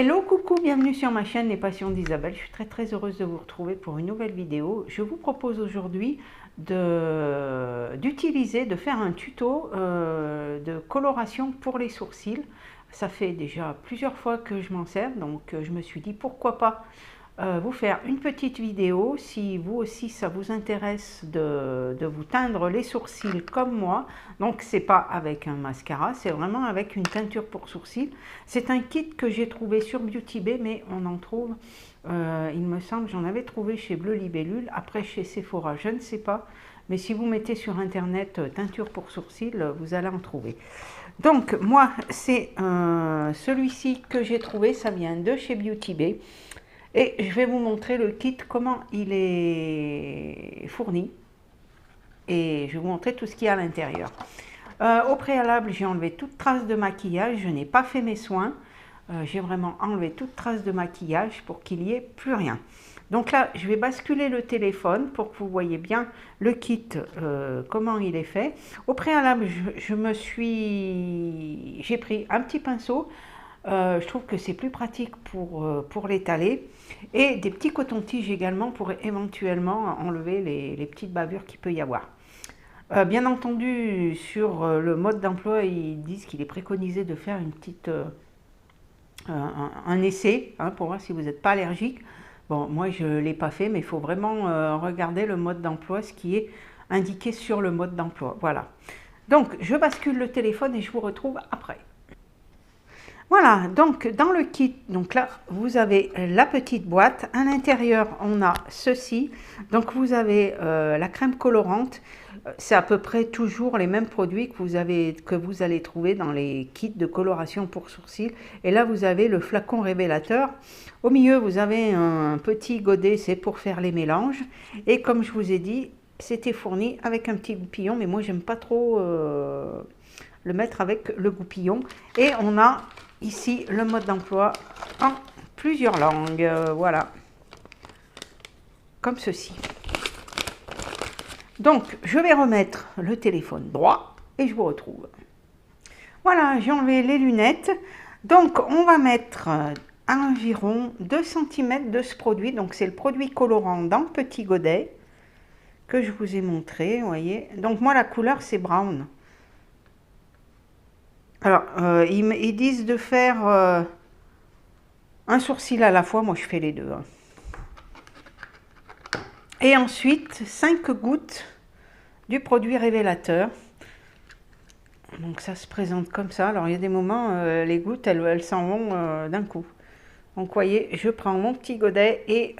Hello, coucou, bienvenue sur ma chaîne Les Passions d'Isabelle. Je suis très heureuse de vous retrouver pour une nouvelle vidéo. Je vous propose aujourd'hui de faire un tuto de coloration pour les sourcils. Ça fait déjà plusieurs fois que je m'en sers, donc je me suis dit pourquoi pas vous faire une petite vidéo si vous aussi ça vous intéresse de vous teindre les sourcils comme moi. Donc c'est pas avec un mascara, c'est vraiment avec une teinture pour sourcils. C'est un kit que j'ai trouvé sur Beauty Bay, mais on en trouve, il me semble, j'en avais trouvé chez Bleu Libellule, après chez Sephora, je ne sais pas, mais si vous mettez sur internet teinture pour sourcils, vous allez en trouver. Donc moi c'est celui-ci que j'ai trouvé, ça vient de chez Beauty Bay. Et je vais vous montrer le kit, comment il est fourni. Et je vais vous montrer tout ce qu'il y a à l'intérieur. Au préalable, j'ai enlevé toute trace de maquillage. Je n'ai pas fait mes soins. J'ai vraiment enlevé toute trace de maquillage pour qu'il n'y ait plus rien. Donc là, je vais basculer le téléphone pour que vous voyez bien le kit, comment il est fait. Au préalable, j'ai pris un petit pinceau. Je trouve que c'est plus pratique pour l'étaler, et des petits cotons-tiges également pour éventuellement enlever les petites bavures qu'il peut y avoir. Bien entendu, sur le mode d'emploi, ils disent qu'il est préconisé de faire un essai pour voir si vous n'êtes pas allergique. Bon, moi je ne l'ai pas fait, mais il faut vraiment regarder le mode d'emploi, ce qui est indiqué sur le mode d'emploi. Voilà. Donc je bascule le téléphone et je vous retrouve après. Voilà, donc dans le kit, donc là vous avez la petite boîte. À l'intérieur on a ceci. Donc vous avez la crème colorante. C'est à peu près toujours les mêmes produits que vous allez trouver dans les kits de coloration pour sourcils. Et là vous avez le flacon révélateur. Au milieu vous avez un petit godet, c'est pour faire les mélanges. Et comme je vous ai dit, c'était fourni avec un petit goupillon, mais moi j'aime pas trop le mettre avec le goupillon. Et on a ici le mode d'emploi en plusieurs langues, voilà, comme ceci. Donc je vais remettre le téléphone droit et je vous retrouve. Voilà, j'ai enlevé les lunettes. Donc on va mettre à environ 2 cm de ce produit. Donc c'est le produit colorant dans le petit godet que je vous ai montré, vous voyez. Donc moi la couleur c'est brown. Alors, ils disent de faire un sourcil à la fois. Moi, je fais les deux. Et ensuite, 5 gouttes du produit révélateur. Donc, ça se présente comme ça. Alors, il y a des moments, les gouttes, elles s'en vont d'un coup. Donc, vous voyez, je prends mon petit godet et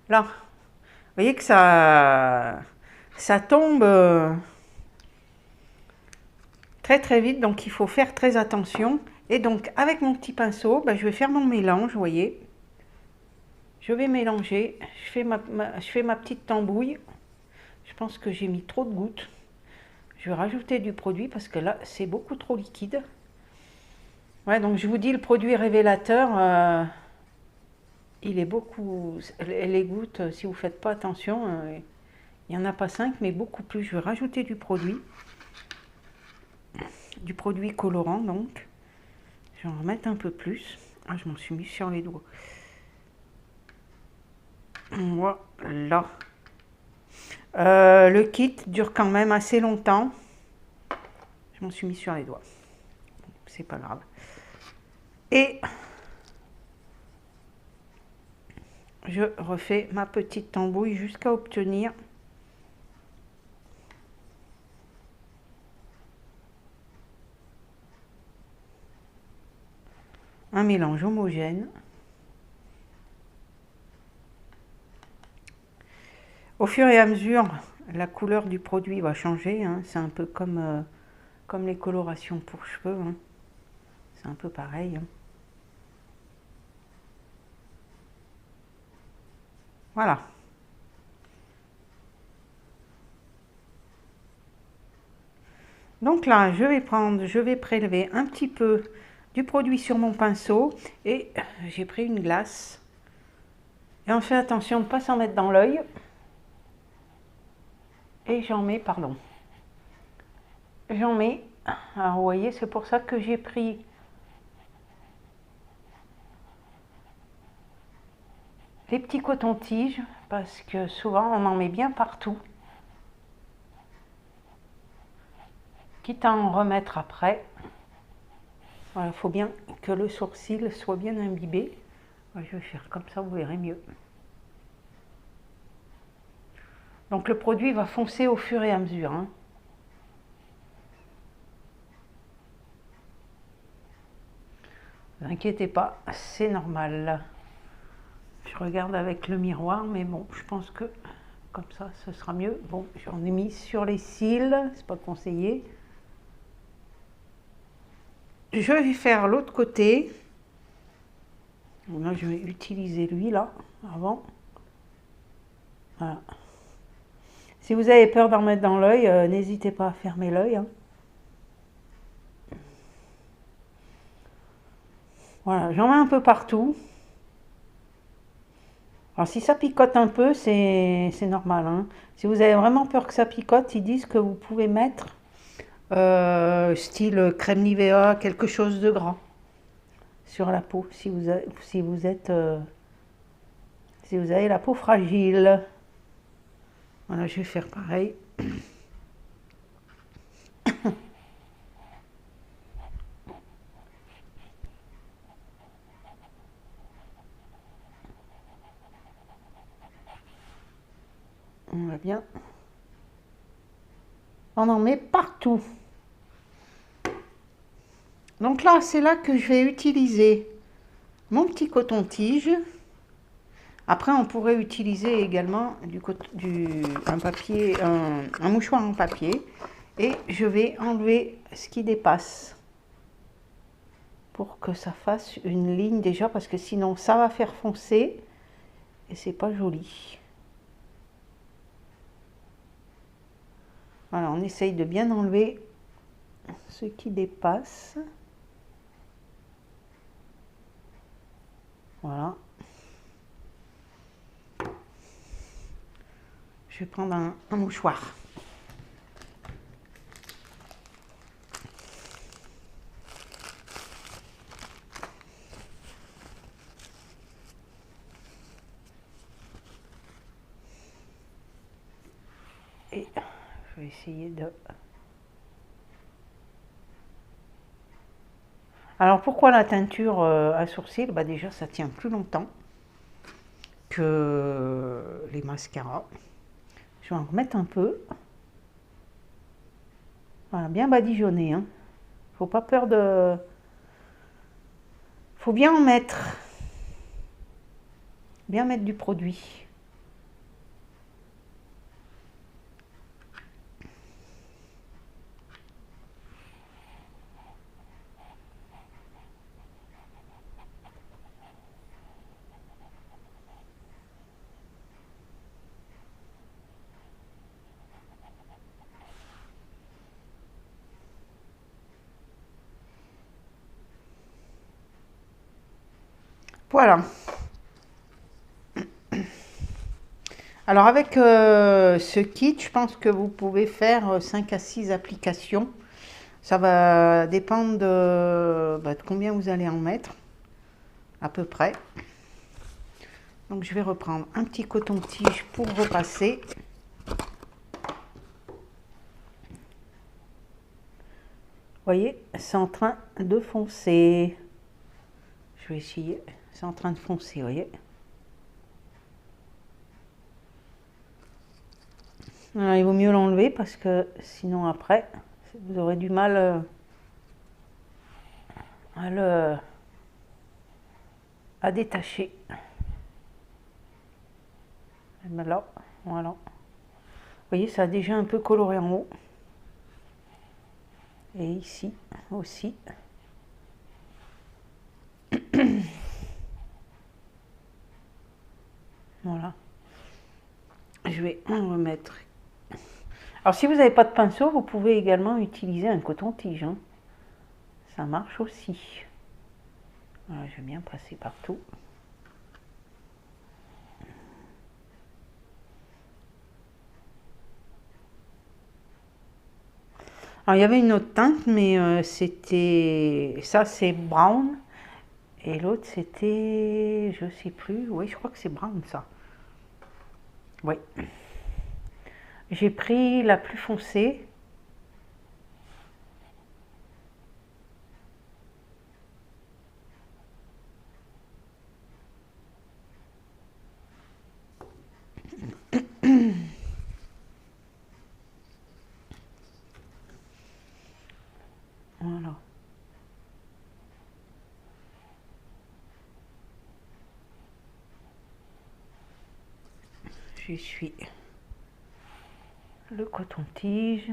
là, vous voyez que ça tombe très vite, donc il faut faire très attention. Et donc avec mon petit pinceau, je vais faire mon mélange, vous voyez. Je vais mélanger, je fais ma petite tambouille. Je pense que j'ai mis trop de gouttes. Je vais rajouter du produit parce que là c'est beaucoup trop liquide. Ouais, donc je vous dis, le produit révélateur, il est beaucoup, les gouttes, si vous ne faites pas attention, il n'y en a pas 5 mais beaucoup plus. Je vais rajouter du produit colorant, donc je vais en remettre un peu plus. Ah, je m'en suis mis sur les doigts. Voilà. Le kit dure quand même assez longtemps. Je m'en suis mis sur les doigts. C'est pas grave. Et je refais ma petite tambouille jusqu'à obtenir un mélange homogène. Au fur et à mesure, la couleur du produit va changer. C'est un peu comme les colorations pour cheveux. C'est un peu pareil. Voilà. Donc là, je vais prélever un petit peu du produit sur mon pinceau et j'ai pris une glace. Et on fait attention de ne pas s'en mettre dans l'œil. Et j'en mets, alors vous voyez, c'est pour ça que j'ai pris les petits cotons-tiges, parce que souvent on en met bien partout. Quitte à en remettre après. Voilà, il faut bien que le sourcil soit bien imbibé. Voilà, je vais faire comme ça, vous verrez mieux. Donc le produit va foncer au fur et à mesure. Hein. Ne vous inquiétez pas, c'est normal. Je regarde avec le miroir, mais bon, je pense que comme ça, ce sera mieux. Bon, j'en ai mis sur les cils, c'est pas conseillé. Je vais faire l'autre côté. Là, je vais utiliser lui là, avant. Voilà. Si vous avez peur d'en mettre dans l'œil, n'hésitez pas à fermer l'œil. Hein. Voilà, j'en mets un peu partout. Alors si ça picote un peu, c'est normal. Hein. Si vous avez vraiment peur que ça picote, ils disent que vous pouvez mettre style crème Nivea, quelque chose de gras sur la peau si vous avez la peau fragile. Voilà, je vais faire pareil. On va bien. On en met partout. Donc là, c'est là que je vais utiliser mon petit coton-tige. Après, on pourrait utiliser également un papier, un mouchoir en papier. Et je vais enlever ce qui dépasse pour que ça fasse une ligne déjà, parce que sinon ça va faire foncer et c'est pas joli. Voilà, on essaye de bien enlever ce qui dépasse. Voilà. Je vais prendre un mouchoir. Et je vais essayer de... Alors pourquoi la teinture à sourcils? Bah déjà ça tient plus longtemps que les mascaras. Je vais en remettre un peu. Voilà, bien badigeonné. Hein. Faut pas peur de... Faut bien en mettre. Bien mettre du produit. Voilà. Alors avec ce kit, je pense que vous pouvez faire 5 à 6 applications. Ça va dépendre de combien vous allez en mettre, à peu près. Donc je vais reprendre un petit coton-tige pour repasser. Vous voyez, c'est en train de foncer. Je vais essayer. C'est en train de foncer, vous voyez. Alors, il vaut mieux l'enlever parce que sinon après, vous aurez du mal à détacher. Et ben là, voilà. Vous voyez, ça a déjà un peu coloré en haut. Et ici aussi. Voilà. Je vais en remettre. Alors si vous n'avez pas de pinceau, vous pouvez également utiliser un coton-tige. Hein. Ça marche aussi. Voilà, je vais bien passer partout. Alors il y avait une autre teinte, mais c'était... Ça c'est brown. Et l'autre, c'était, je sais plus, oui, je crois que c'est brown, ça. Oui. J'ai pris la plus foncée. Voilà. J'essuie le coton-tige.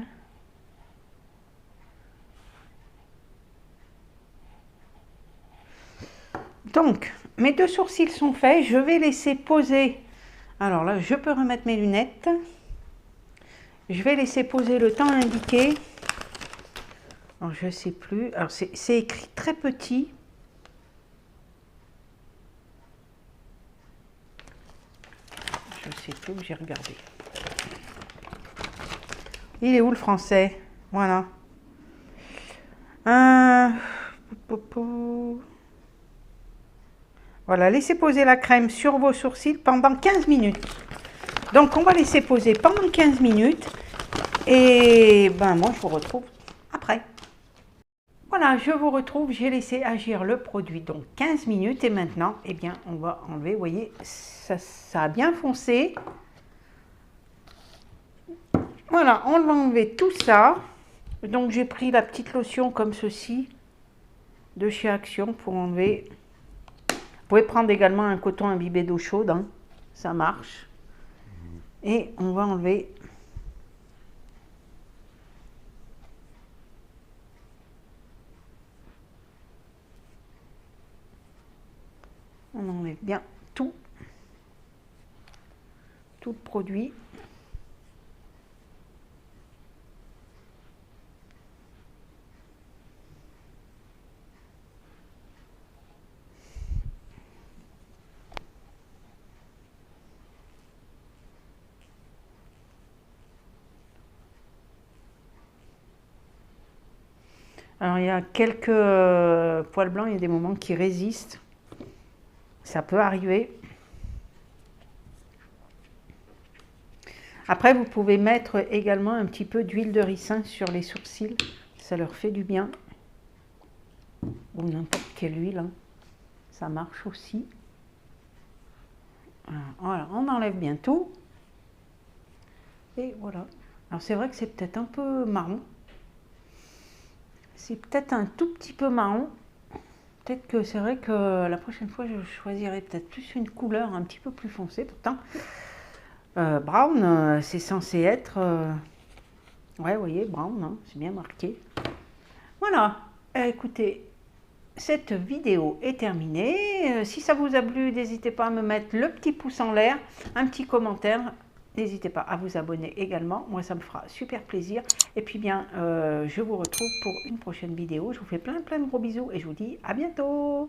Donc, mes deux sourcils sont faits. Je vais laisser poser. Alors là, je peux remettre mes lunettes. Je vais laisser poser le temps indiqué. Alors, je ne sais plus. Alors, c'est écrit très petit. Je ne sais plus où j'ai regardé. Il est où le français? Voilà. Voilà, laissez poser la crème sur vos sourcils pendant 15 minutes. Donc, on va laisser poser pendant 15 minutes. Et ben, moi, je vous retrouve après. Voilà, je vous retrouve. J'ai laissé agir le produit donc 15 minutes. Et maintenant, eh bien, on va enlever. Vous voyez, ça a bien foncé. Voilà, on va enlever tout ça. Donc, j'ai pris la petite lotion comme ceci de chez Action pour enlever. Vous pouvez prendre également un coton imbibé d'eau chaude, hein, ça marche. Et on va enlever. On enlève bien tout le produit. Alors, il y a quelques poils blancs, il y a des moments qui résistent. Ça peut arriver. Après, vous pouvez mettre également un petit peu d'huile de ricin sur les sourcils. Ça leur fait du bien. Ou n'importe quelle huile, hein. Ça marche aussi. Voilà, on enlève bien tout. Et voilà. Alors, c'est vrai que c'est peut-être un peu marron. C'est peut-être un tout petit peu marron. Peut-être que c'est vrai que la prochaine fois, je choisirai peut-être plus une couleur un petit peu plus foncée. Pourtant, brown, c'est censé être... ouais, vous voyez, brown, hein, c'est bien marqué. Voilà. Écoutez, cette vidéo est terminée. Si ça vous a plu, n'hésitez pas à me mettre le petit pouce en l'air, un petit commentaire. N'hésitez pas à vous abonner également. Moi, ça me fera super plaisir. Et puis bien, je vous retrouve pour une prochaine vidéo. Je vous fais plein de gros bisous et je vous dis à bientôt.